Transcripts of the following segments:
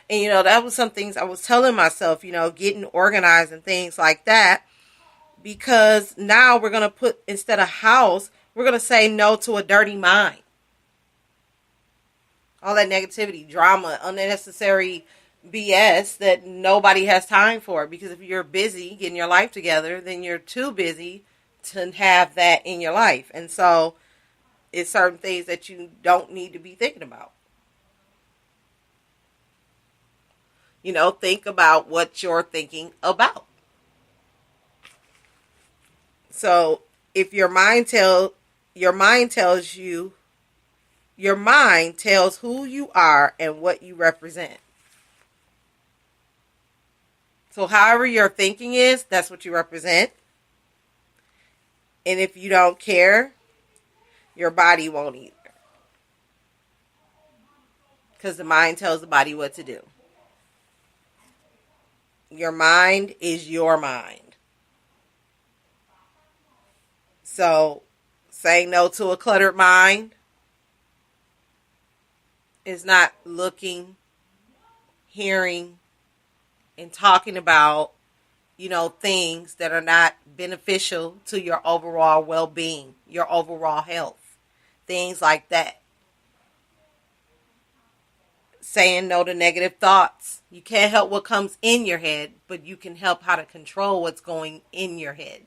And, that was some things I was telling myself, getting organized and things like that. Because now we're going to put, instead of house, we're going to say no to a dirty mind. All that negativity, drama, unnecessary BS that nobody has time for. Because if you're busy getting your life together, then you're too busy to have that in your life. And so it's certain things that you don't need to be thinking about. Think about what you're thinking about. So if your mind tells you, your mind tells who you are and what you represent. So however your thinking is, that's what you represent. And if you don't care, your body won't either. Because the mind tells the body what to do. Your mind is your mind. So saying no to a cluttered mind is not looking, hearing, and talking about, things that are not beneficial to your overall well-being, your overall health, things like that. Saying no to negative thoughts. You can't help what comes in your head, but you can help how to control what's going in your head.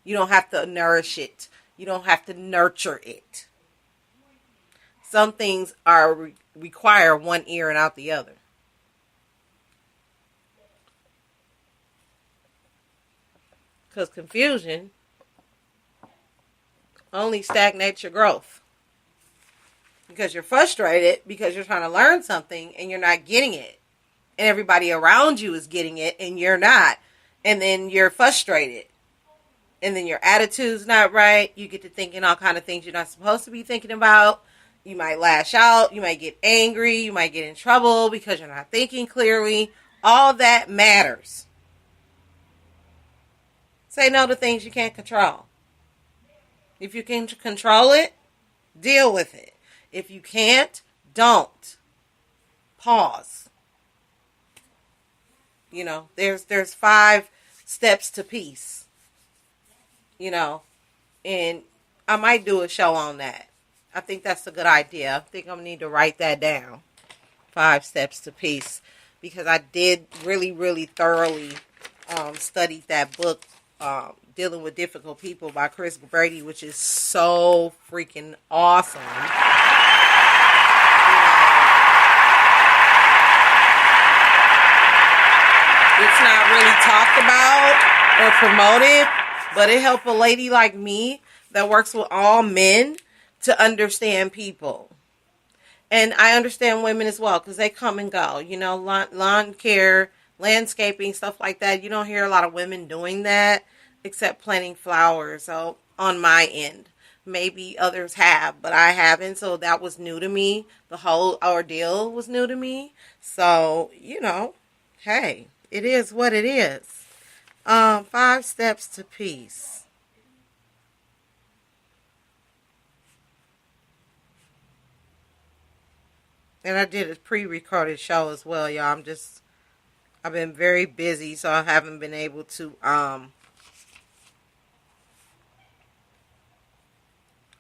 You don't have to nourish it. You don't have to nurture it. Some things require one ear and out the other. Because confusion only stagnates your growth. Because you're frustrated because you're trying to learn something and you're not getting it. And everybody around you is getting it and you're not. And then you're frustrated. And then your attitude's not right. You get to thinking all kind of things you're not supposed to be thinking about. You might lash out. You might get angry. You might get in trouble because you're not thinking clearly. All that matters. Say no to things you can't control. If you can control it, deal with it. If you can't, don't. Pause. There's 5 steps to peace. And I might do a show on that. I think that's a good idea. I think I'm going to need to write that down. 5 steps to peace. Because I did really, really thoroughly study that book, Dealing with Difficult People by Chris Brady, which is so freaking awesome. It's not really talked about or promoted, but it helped a lady like me that works with all men to understand people. And I understand women as well because they come and go. Lawn care, landscaping, stuff like that. You don't hear a lot of women doing that except planting flowers. So on my end, maybe others have, but I haven't. So that was new to me. The whole ordeal was new to me. So, hey, it is what it is. 5 steps to peace. And I did a pre-recorded show as well, y'all. I've been very busy, so I haven't been able to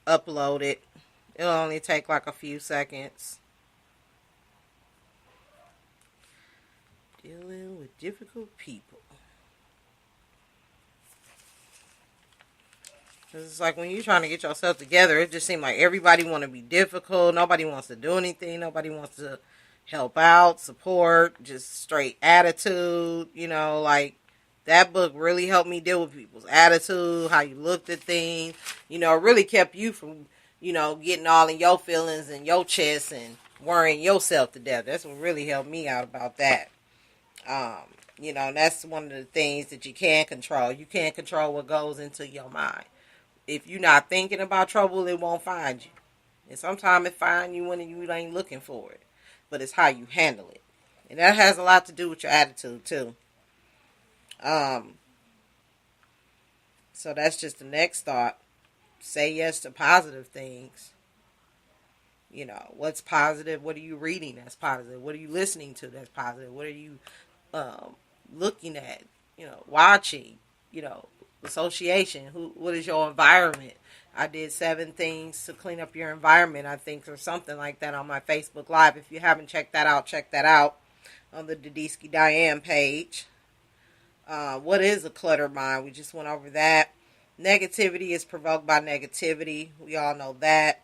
upload it. It'll only take like a few seconds. Dealing with difficult people. It's like when you're trying to get yourself together, it just seems like everybody want to be difficult. Nobody wants to do anything. Nobody wants to help out, support, just straight attitude. Like that book really helped me deal with people's attitude, how you looked at things. It really kept you from, getting all in your feelings and your chest and worrying yourself to death. That's what really helped me out about that. And that's one of the things that you can't control. You can't control what goes into your mind. If you're not thinking about trouble, it won't find you. And sometimes it find you when you ain't looking for it. But it's how you handle it. And that has a lot to do with your attitude, too. So that's just the next thought. Say yes to positive things. What's positive? What are you reading that's positive? What are you listening to that's positive? What are you um, looking at? Watching. Association. What is your environment? I did 7 things to clean up your environment, I think, or something like that on my Facebook Live. If you haven't checked that out, check that out on the Dadisky Diane page. What is a cluttered mind? We just went over that. Negativity is provoked by negativity. We all know that.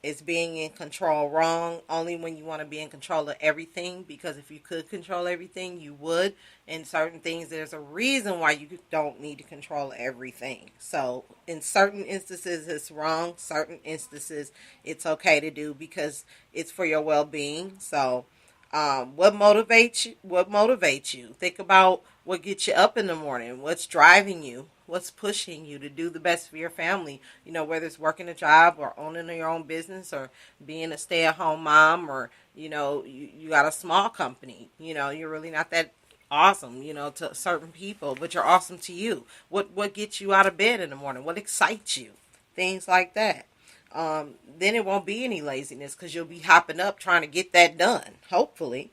Is being in control wrong? Only when you want to be in control of everything, because if you could control everything, you would. And certain things, there's a reason why you don't need to control everything. So in certain instances, it's wrong. Certain instances, it's okay to do because it's for your well-being. So what motivates you? What motivates you? Think about what gets you up in the morning. What's driving you? What's pushing you to do the best for your family? Whether it's working a job or owning your own business or being a stay-at-home mom, or you got a small company. You're really not that awesome, to certain people, but you're awesome to you. What gets you out of bed in the morning? What excites you? Things like that. Then it won't be any laziness because you'll be hopping up trying to get that done, hopefully.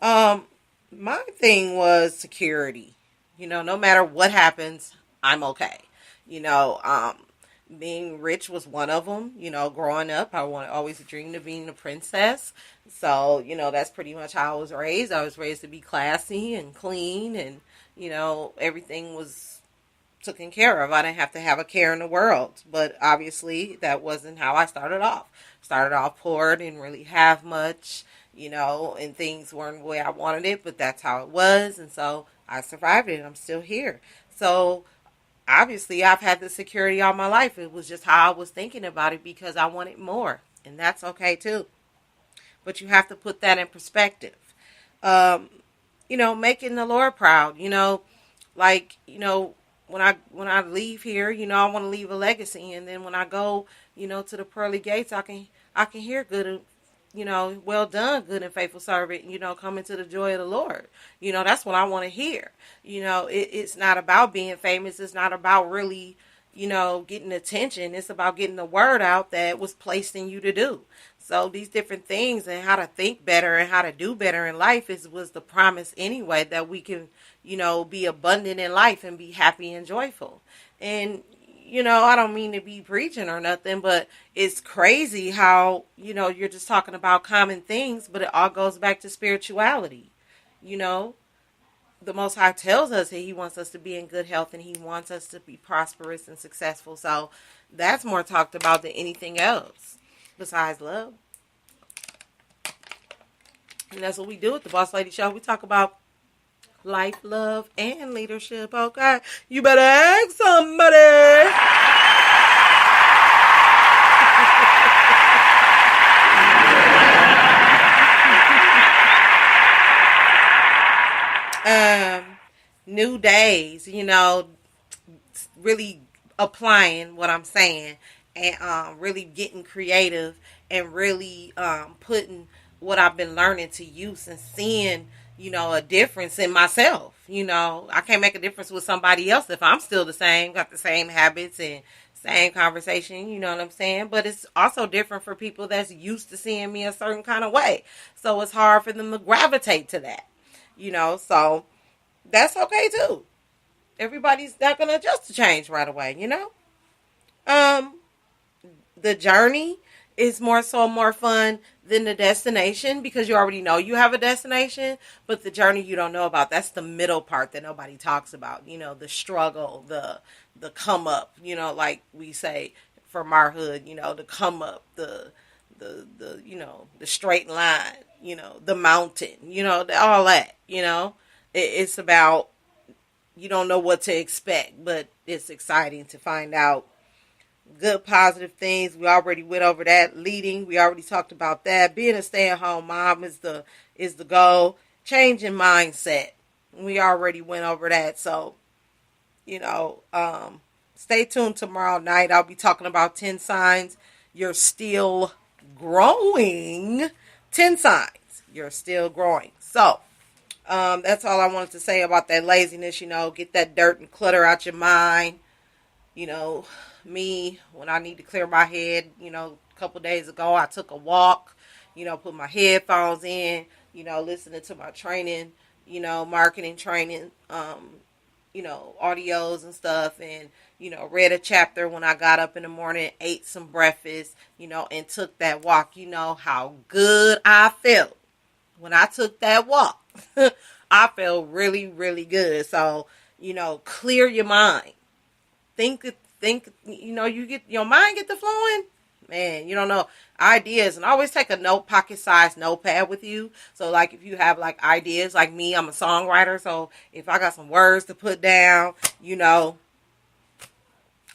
Um, my thing was security. No matter what happens, I'm okay. You know, um, Being rich was one of them. Growing up, always dreamed of being a princess. So, that's pretty much how I was raised. I was raised to be classy and clean, and, everything was taken care of. I didn't have to have a care in the world. But obviously, that wasn't how I started off. Started off poor, didn't really have much, and things weren't the way I wanted it, but that's how it was. And so I survived it, and I'm still here. So obviously, I've had the security all my life. It was just how I was thinking about it because I wanted more. And that's okay too. But you have to put that in perspective. Um, Making the Lord proud, like, when I leave here, I want to leave a legacy, and then when I go, to the pearly gates, I can hear good, well done, good and faithful servant, come into the joy of the Lord. That's what I want to hear. It's not about being famous. It's not about really, getting attention. It's about getting the word out that was placed in you to do. So these different things and how to think better and how to do better in life was the promise anyway, that we can, be abundant in life and be happy and joyful. And, I don't mean to be preaching or nothing, but it's crazy how, you're just talking about common things, but it all goes back to spirituality. You know, the Most High tells us that He wants us to be in good health and He wants us to be prosperous and successful. So that's more talked about than anything else besides love. And that's what we do at the Boss Lady Show. We talk about life, love, and leadership. Okay, you better ask somebody. New days, really applying what I'm saying, and really getting creative, and really putting what I've been learning to use, and seeing, a difference in myself. I can't make a difference with somebody else if I'm still the same, got the same habits and same conversation, you know what I'm saying? But it's also different for people that's used to seeing me a certain kind of way. So it's hard for them to gravitate to that, so that's okay too. Everybody's not going to adjust to change right away. Um, the journey is more fun than the destination, because you already know you have a destination, but the journey you don't know about. That's the middle part that nobody talks about. The struggle, the come up, like we say from our hood, the come up, the straight line, the mountain, all that, it's about, you don't know what to expect, but it's exciting to find out good positive things. We already went over that. Leading, we already talked about that. Being a stay-at-home mom is the goal. Changing mindset, we already went over that. So, stay tuned tomorrow night. I'll be talking about 10 signs you're still growing. 10 signs you're still growing. So, that's all I wanted to say about that laziness. Get that dirt and clutter out your mind. Me, when I need to clear my head, couple days ago, I took a walk, put my headphones in, listening to my training, marketing training, audios and stuff, and, read a chapter when I got up in the morning, ate some breakfast, and took that walk. You know how good I felt when I took that walk. I felt really, really good. So, clear your mind. Think, you get your mind get to flowing. Man, you don't know ideas, and always take a pocket-sized notepad with you. So, like, if you have like ideas, like me, I'm a songwriter. So, if I got some words to put down,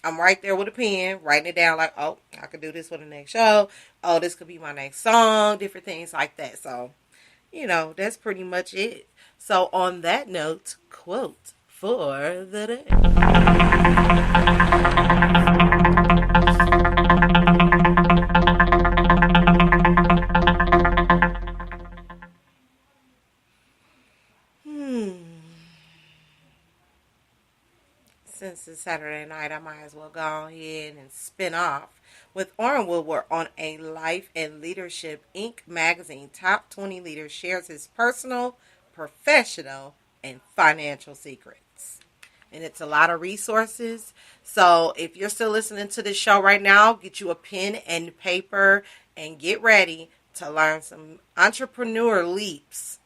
I'm right there with a pen, writing it down. Like, oh, I could do this for the next show. Oh, this could be my next song. Different things like that. So, that's pretty much it. So, on that note, quote for the day. Since it's Saturday night, I might as well go ahead and spin off with Orrin Woodward on a Life and Leadership Inc. magazine. Top 20 Leaders shares his personal, professional, and financial secrets. And it's a lot of resources. So if you're still listening to this show right now, get you a pen and paper and get ready to learn some entrepreneur leaps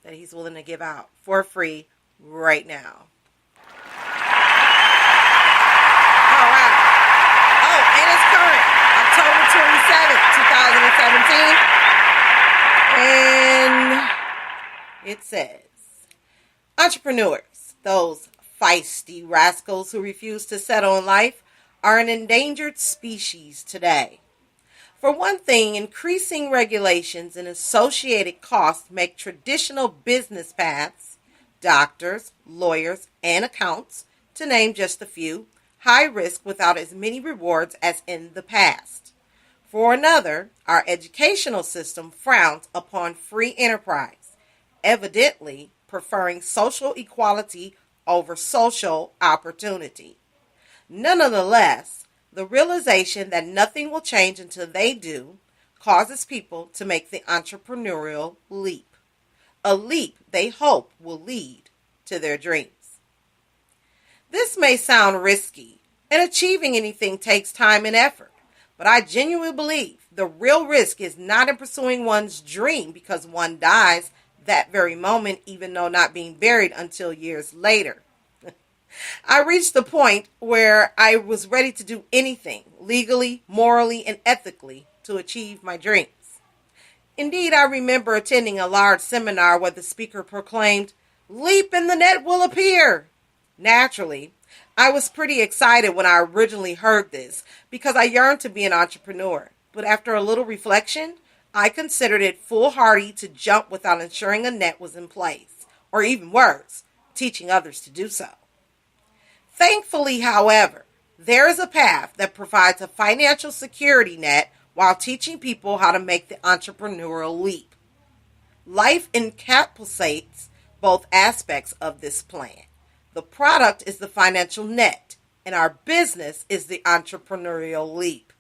that he's willing to give out for free right now. October 27th, 2017. And it says, entrepreneurs, those feisty rascals who refuse to settle in life, are an endangered species today. For one thing, increasing regulations and associated costs make traditional business paths, doctors, lawyers, and accountants, to name just a few, high risk without as many rewards as in the past. For another, our educational system frowns upon free enterprise, evidently preferring social equality over social opportunity. Nonetheless, the realization that nothing will change until they do causes people to make the entrepreneurial leap, a leap they hope will lead to their dreams. This may sound risky, and achieving anything takes time and effort, but I genuinely believe the real risk is not in pursuing one's dream because one dies that very moment, even though not being buried until years later. I reached the point where I was ready to do anything, legally, morally, and ethically, to achieve my dreams. Indeed, I remember attending a large seminar where the speaker proclaimed, "Leap and the net will appear." Naturally, I was pretty excited when I originally heard this because I yearned to be an entrepreneur. But after a little reflection, I considered it foolhardy to jump without ensuring a net was in place, or even worse, teaching others to do so. Thankfully, however, there is a path that provides a financial security net while teaching people how to make the entrepreneurial leap. Life encapsulates both aspects of this plan. The product is the financial net, and our business is the entrepreneurial leap.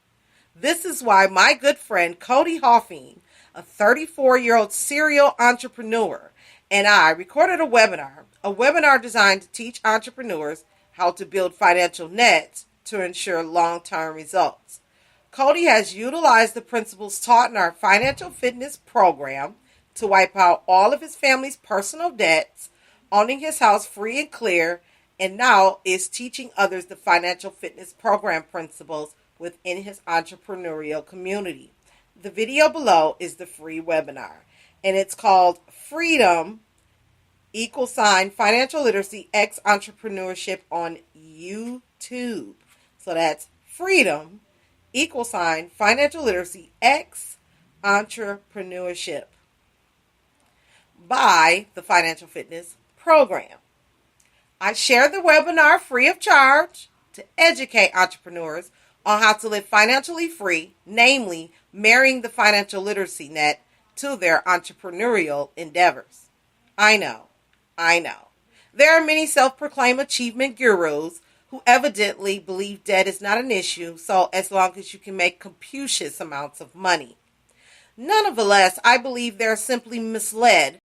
This is why my good friend Cody Hoffing, a 34-year-old serial entrepreneur, and I recorded a webinar designed to teach entrepreneurs how to build financial nets to ensure long-term results. Cody has utilized the principles taught in our financial fitness program to wipe out all of his family's personal debts, owning his house free and clear, and now is teaching others the financial fitness program principles within his entrepreneurial community. The video below is the free webinar, and it's called Freedom Financial Literacy X Entrepreneurship on YouTube. So that's Freedom Financial Literacy X Entrepreneurship by the Financial Fitness Program. I share the webinar free of charge to educate entrepreneurs on how to live financially free, namely marrying the financial literacy net to their entrepreneurial endeavors. I know. There are many self-proclaimed achievement gurus who evidently believe debt is not an issue, so as long as you can make computious amounts of money. Nonetheless, I believe they're simply misled